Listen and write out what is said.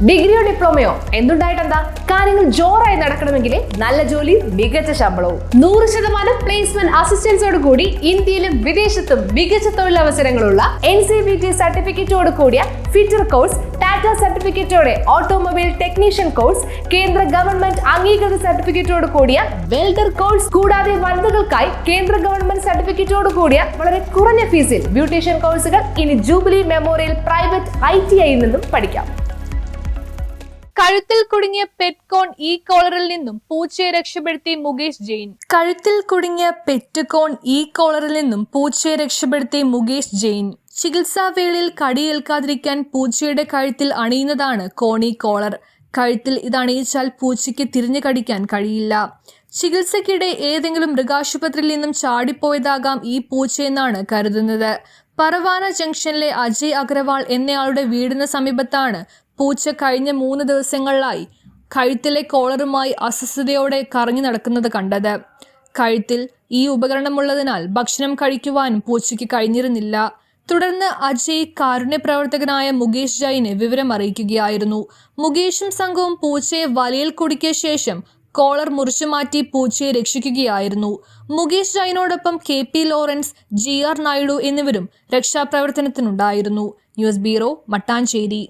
ഡിഗ്രിയോ ഡിപ്ലോമയോ എന്തുണ്ടായിട്ടെന്താ? കാര്യങ്ങൾ ജോറായി നടക്കണമെങ്കിൽ നല്ല ജോലി, മികച്ച ശമ്പളവും 100% പ്ലേസ്മെന്റ് അസിസ്റ്റൻസോട് കൂടി ഇന്ത്യയിലും വിദേശത്തും മികച്ച തൊഴിലവസരങ്ങളുള്ള NCVT സർട്ടിഫിക്കറ്റോട് കൂടിയ ഫിറ്റർ കോഴ്സ്, ടാറ്റ സർട്ടിഫിക്കറ്റോടെ ഓട്ടോമൊബൈൽ ടെക്നീഷ്യൻ കോഴ്സ്, കേന്ദ്ര ഗവൺമെന്റ് അംഗീകൃത സർട്ടിഫിക്കറ്റോട് കൂടിയ വെൽഡർ കോഴ്സ്, കൂടാതെ വനിതകൾക്കായി കേന്ദ്ര ഗവൺമെന്റ് സർട്ടിഫിക്കറ്റോട് കൂടിയ വളരെ കുറഞ്ഞ ഫീസിൽ ബ്യൂട്ടീഷ്യൻ കോഴ്സുകൾ ഇനി ജൂബിലി മെമ്മോറിയൽ പ്രൈവറ്റ് ITI നിന്നും പഠിക്കാം. കഴുത്തിൽ കുടുങ്ങിയ പെറ്റ്കോൺ കോളറിൽ നിന്നും പൂച്ചയെ രക്ഷപ്പെടുത്തി മുകേഷ് ജെയിൻ. കഴുത്തിൽ കുടുങ്ങിയ പെറ്റ്കോൺ കോളറിൽ നിന്നും പൂച്ചയെ രക്ഷപ്പെടുത്തി മുകേഷ് ജെയിൻ. ചികിത്സാവേളയിൽ കടിയേൽക്കാതിരിക്കാൻ പൂച്ചയുടെ കഴുത്തിൽ അണിയുന്നതാണ് കോണി കോളർ. കഴുത്തിൽ ഇത് അണിയിച്ചാൽ പൂച്ചയ്ക്ക് തിരിഞ്ഞു കടിക്കാൻ കഴിയില്ല. ചികിത്സയ്ക്കിടെ ഏതെങ്കിലും മൃഗാശുപത്രിയിൽ നിന്നും ചാടിപ്പോയതാകാം ഈ പൂച്ചയെന്നാണ് കരുതുന്നത്. പരവാന ജംഗ്ഷനിലെ അജയ് അഗ്രവാൾ എന്നയാളുടെ വീടിന് സമീപത്താണ് പൂച്ച കഴിഞ്ഞ 3 ദിവസങ്ങളിലായി കഴുത്തിലെ കോളറുമായി അസ്വസ്ഥതയോടെ കറങ്ങി നടക്കുന്നത് കണ്ടത്. കഴുത്തിൽ ഈ ഉപകരണമുള്ളതിനാൽ ഭക്ഷണം കഴിക്കുവാനും പൂച്ചയ്ക്ക് കഴിഞ്ഞിരുന്നില്ല. തുടർന്ന് അജയ് കാരുണ്യ പ്രവർത്തകനായ മുകേഷ് ജൈനെ വിവരം അറിയിക്കുകയായിരുന്നു. മുകേഷും സംഘവും പൂച്ചയെ വലയിൽ കുടുക്കിയ ശേഷം കോളർ മുറിച്ചു മാറ്റി പൂച്ചയെ രക്ഷിക്കുകയായിരുന്നു. മുകേഷ് ജൈനോടൊപ്പം KP ലോറൻസ്, GR നായിഡു എന്നിവരും രക്ഷാപ്രവർത്തനത്തിനുണ്ടായിരുന്നു. News bureau, Mattancherry.